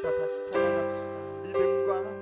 더 다시 찬양합시다. 믿음과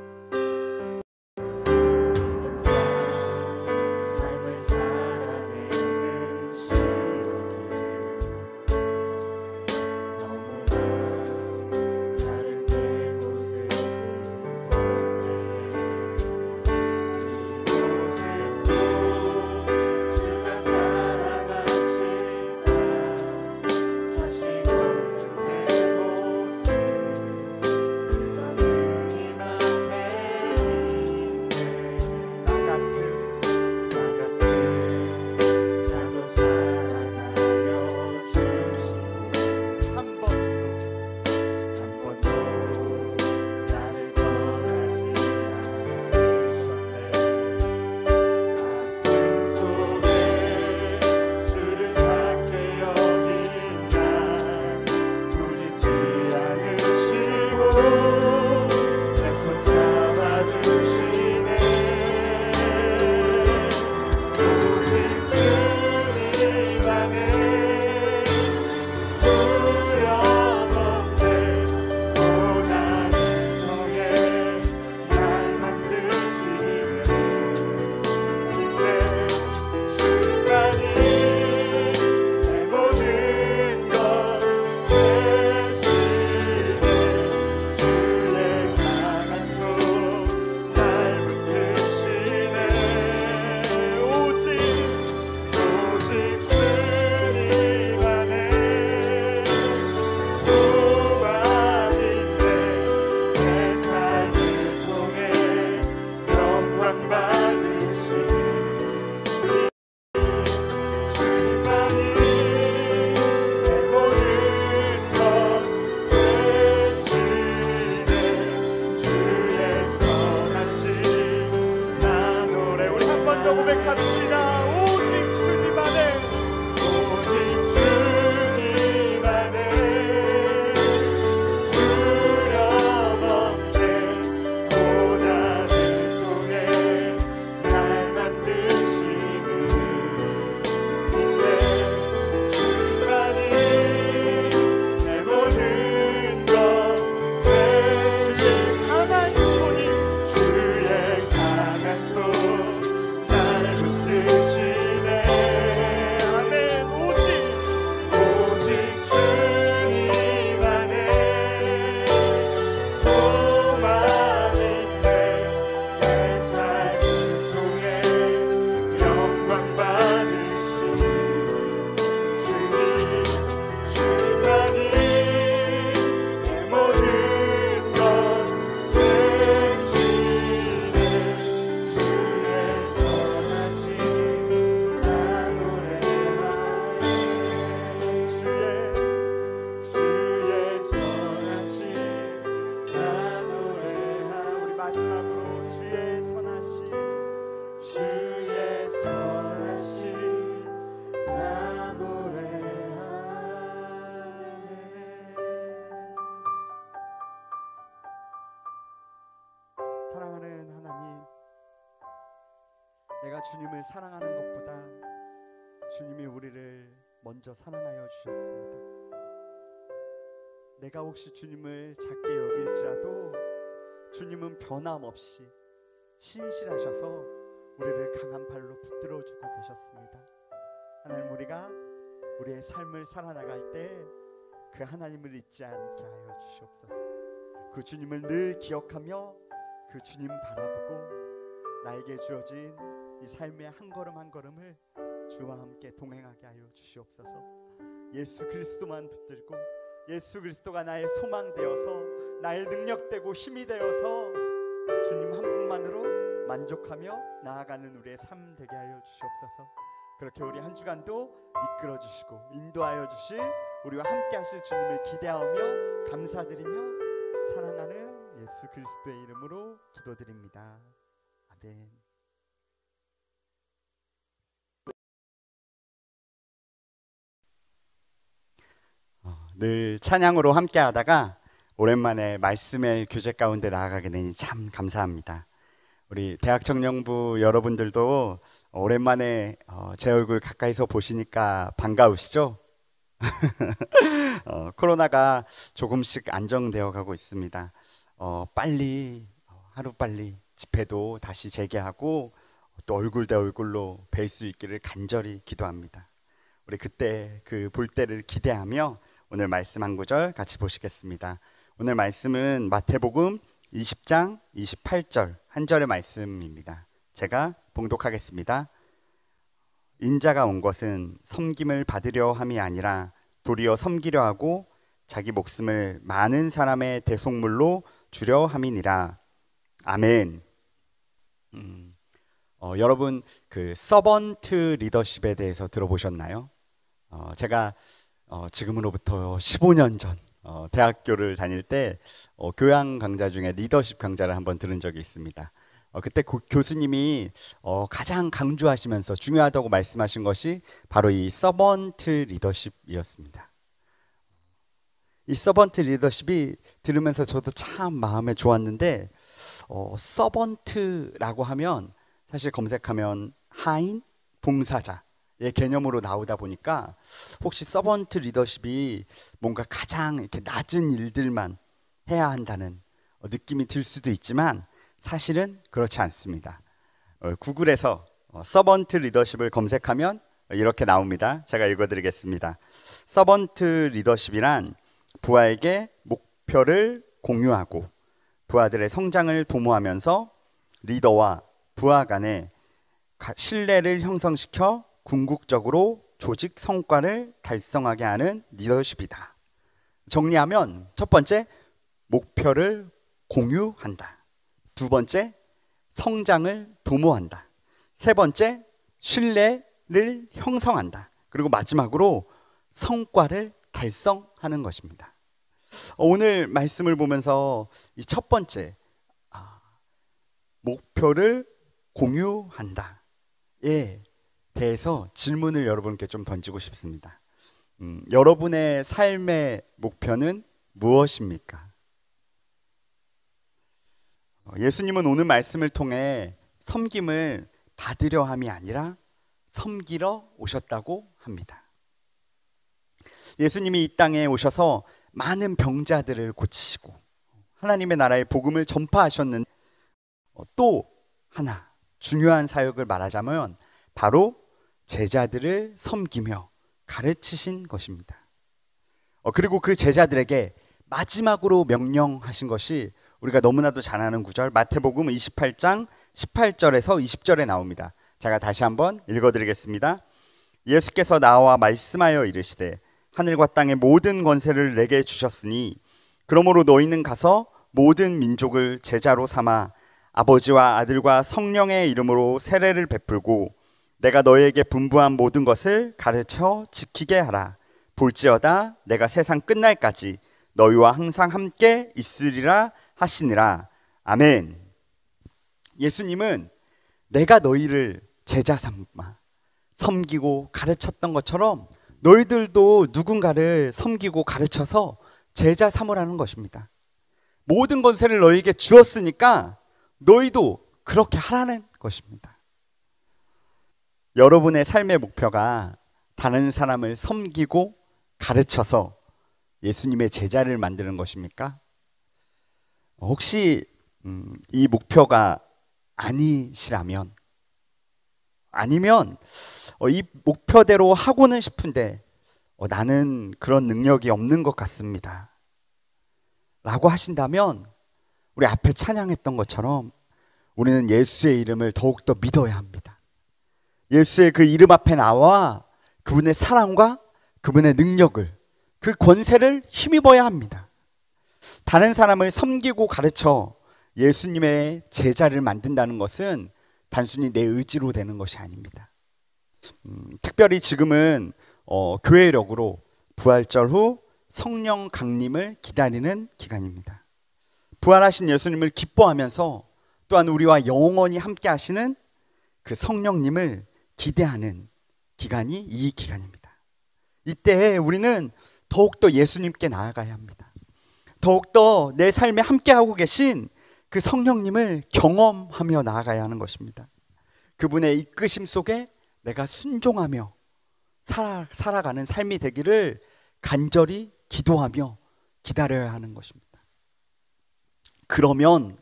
사랑하는 하나님, 내가 주님을 사랑하는 것보다 주님이 우리를 먼저 사랑하여 주셨습니다. 내가 혹시 주님을 작게 여길지라도 주님은 변함없이 신실하셔서 우리를 강한 발로 붙들어주고 계셨습니다. 하나님, 우리가 우리의 삶을 살아나갈 때 그 하나님을 잊지 않게 하여 주시옵소서. 그 주님을 늘 기억하며 그 주님 바라보고 나에게 주어진 이 삶의 한 걸음 한 걸음을 주와 함께 동행하게 하여 주시옵소서. 예수 그리스도만 붙들고 예수 그리스도가 나의 소망 되어서 나의 능력 되고 힘이 되어서 주님 한 분만으로 만족하며 나아가는 우리의 삶 되게 하여 주시옵소서. 그렇게 우리 한 주간도 이끌어 주시고 인도하여 주실 우리와 함께 하실 주님을 기대하며 감사드리며 사랑하는 예수 그리스도의 이름으로 기도드립니다. 아멘. 늘 찬양으로 함께 하다가 오랜만에 말씀의 교제 가운데 나아가게 되니 참 감사합니다. 우리 대학 청년부 여러분들도 오랜만에 제 얼굴 가까이서 보시니까 반가우시죠? 코로나가 조금씩 안정되어 가고 있습니다. 빨리 하루빨리 집회도 다시 재개하고 또 얼굴 대 얼굴로 뵐 수 있기를 간절히 기도합니다. 우리 그때 그 볼 때를 기대하며 오늘 말씀 한 구절 같이 보시겠습니다. 오늘 말씀은 마태복음 20장 28절 한 절의 말씀입니다. 제가 봉독하겠습니다. 인자가 온 것은 섬김을 받으려 함이 아니라 도리어 섬기려 하고 자기 목숨을 많은 사람의 대속물로 주려 함이니라. 아멘. 여러분 그 서번트 리더십에 대해서 들어보셨나요? 제가 지금으로부터 15년 전 대학교를 다닐 때 교양 강좌 중에 리더십 강좌를 한번 들은 적이 있습니다. 그때 교수님이 가장 강조하시면서 중요하다고 말씀하신 것이 바로 이 서번트 리더십이었습니다. 이 서번트 리더십이 들으면서 저도 참 마음에 좋았는데 서번트라고 하면 사실 검색하면 하인, 봉사자의 개념으로 나오다 보니까 혹시 서번트 리더십이 뭔가 가장 이렇게 낮은 일들만 해야 한다는 느낌이 들 수도 있지만 사실은 그렇지 않습니다. 구글에서 서번트 리더십을 검색하면 이렇게 나옵니다. 제가 읽어드리겠습니다. 서번트 리더십이란 부하에게 목표를 공유하고 부하들의 성장을 도모하면서 리더와 부하 간의 신뢰를 형성시켜 궁극적으로 조직 성과를 달성하게 하는 리더십이다. 정리하면 첫 번째, 목표를 공유한다. 두 번째, 성장을 도모한다. 세 번째, 신뢰를 형성한다. 그리고 마지막으로 성과를 달성하는 것입니다. 오늘 말씀을 보면서 이 첫 번째, 목표를 공유한다에 대해서 질문을 여러분께 좀 던지고 싶습니다. 여러분의 삶의 목표는 무엇입니까? 예수님은 오늘 말씀을 통해 섬김을 받으려 함이 아니라 섬기러 오셨다고 합니다. 예수님이 이 땅에 오셔서 많은 병자들을 고치시고 하나님의 나라의 복음을 전파하셨는데 또 하나 중요한 사역을 말하자면 바로 제자들을 섬기며 가르치신 것입니다. 그리고 그 제자들에게 마지막으로 명령하신 것이 우리가 너무나도 잘 아는 구절 마태복음 28장 18절에서 20절에 나옵니다. 제가 다시 한번 읽어드리겠습니다. 예수께서 나와 말씀하여 이르시되 하늘과 땅의 모든 권세를 내게 주셨으니 그러므로 너희는 가서 모든 민족을 제자로 삼아 아버지와 아들과 성령의 이름으로 세례를 베풀고 내가 너희에게 분부한 모든 것을 가르쳐 지키게 하라. 볼지어다 내가 세상 끝날까지 너희와 항상 함께 있으리라 하시니라. 아멘. 예수님은 내가 너희를 제자 삼아 섬기고 가르쳤던 것처럼 너희들도 누군가를 섬기고 가르쳐서 제자 삼으라는 것입니다. 모든 권세를 너희에게 주었으니까 너희도 그렇게 하라는 것입니다. 여러분의 삶의 목표가 다른 사람을 섬기고 가르쳐서 예수님의 제자를 만드는 것입니까? 혹시 이 목표가 아니시라면 아니면 이 목표대로 하고는 싶은데 나는 그런 능력이 없는 것 같습니다 라고 하신다면 우리 앞에 찬양했던 것처럼 우리는 예수의 이름을 더욱더 믿어야 합니다. 예수의 그 이름 앞에 나와 그분의 사랑과 그분의 능력을 그 권세를 힘입어야 합니다. 다른 사람을 섬기고 가르쳐 예수님의 제자를 만든다는 것은 단순히 내 의지로 되는 것이 아닙니다. 특별히 지금은 교회력으로 부활절 후 성령 강림을 기다리는 기간입니다. 부활하신 예수님을 기뻐하면서 또한 우리와 영원히 함께 하시는 그 성령님을 기대하는 기간이 이 기간입니다. 이때 우리는 더욱더 예수님께 나아가야 합니다. 더욱더 내 삶에 함께하고 계신 그 성령님을 경험하며 나아가야 하는 것입니다. 그분의 이끄심 속에 내가 순종하며 살아가는 삶이 되기를 간절히 기도하며 기다려야 하는 것입니다. 그러면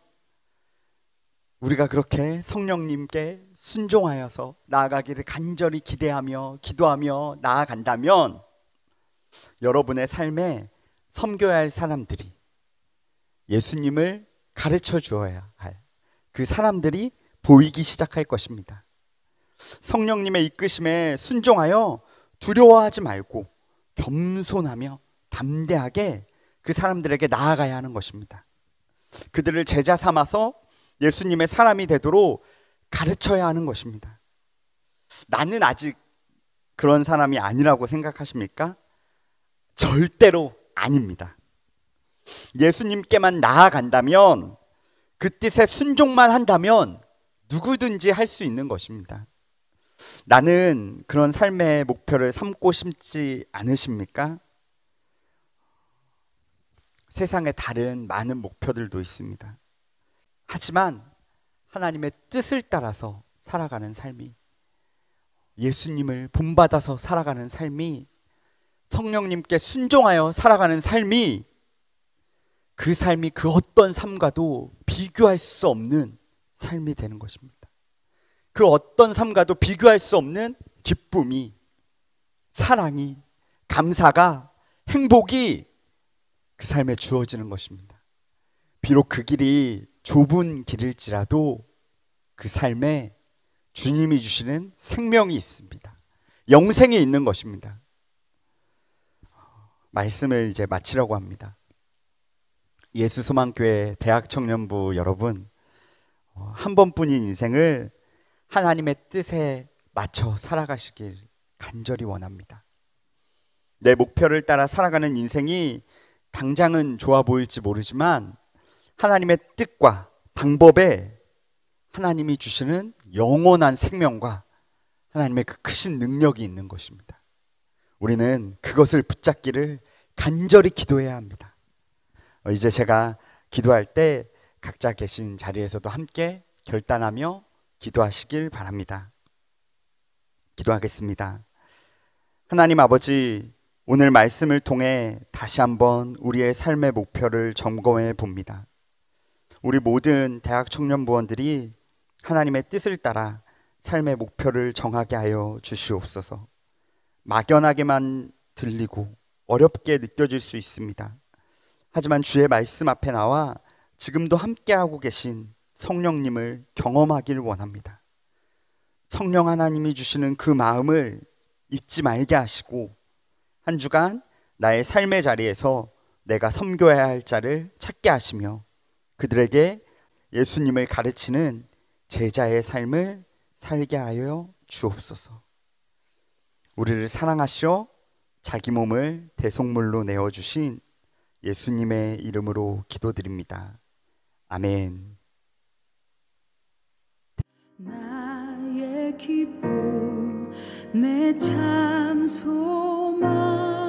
우리가 그렇게 성령님께 순종하여서 나아가기를 간절히 기대하며 기도하며 나아간다면 여러분의 삶에 섬겨야 할 사람들이, 예수님을 가르쳐 주어야 할 그 사람들이 보이기 시작할 것입니다. 성령님의 이끄심에 순종하여 두려워하지 말고 겸손하며 담대하게 그 사람들에게 나아가야 하는 것입니다. 그들을 제자 삼아서 예수님의 사람이 되도록 가르쳐야 하는 것입니다. 나는 아직 그런 사람이 아니라고 생각하십니까? 절대로 아닙니다. 예수님께만 나아간다면, 그 뜻에 순종만 한다면 누구든지 할 수 있는 것입니다. 나는 그런 삶의 목표를 삼고 싶지 않으십니까? 세상에 다른 많은 목표들도 있습니다. 하지만 하나님의 뜻을 따라서 살아가는 삶이, 예수님을 본받아서 살아가는 삶이, 성령님께 순종하여 살아가는 삶이, 그 삶이 그 어떤 삶과도 비교할 수 없는 삶이 되는 것입니다. 그 어떤 삶과도 비교할 수 없는 기쁨이, 사랑이, 감사가, 행복이 그 삶에 주어지는 것입니다. 비록 그 길이 좁은 길일지라도 그 삶에 주님이 주시는 생명이 있습니다. 영생이 있는 것입니다. 말씀을 이제 마치려고 합니다. 예수소망교회 대학청년부 여러분, 한 번뿐인 인생을 하나님의 뜻에 맞춰 살아가시길 간절히 원합니다. 내 목표를 따라 살아가는 인생이 당장은 좋아 보일지 모르지만 하나님의 뜻과 방법에 하나님이 주시는 영원한 생명과 하나님의 그 크신 능력이 있는 것입니다. 우리는 그것을 붙잡기를 간절히 기도해야 합니다. 이제 제가 기도할 때 각자 계신 자리에서도 함께 결단하며 기도하시길 바랍니다. 기도하겠습니다. 하나님 아버지, 오늘 말씀을 통해 다시 한번 우리의 삶의 목표를 점검해 봅니다. 우리 모든 대학 청년부원들이 하나님의 뜻을 따라 삶의 목표를 정하게 하여 주시옵소서. 막연하게만 들리고 어렵게 느껴질 수 있습니다. 하지만 주의 말씀 앞에 나와 지금도 함께하고 계신 성령님을 경험하길 원합니다. 성령 하나님이 주시는 그 마음을 잊지 말게 하시고 한 주간 나의 삶의 자리에서 내가 섬겨야 할 자를 찾게 하시며 그들에게 예수님을 가르치는 제자의 삶을 살게 하여 주옵소서. 우리를 사랑하시어 자기 몸을 대속물로 내어주신 예수님의 이름으로 기도드립니다. 아멘. 나의 기쁨, 내 참 소망.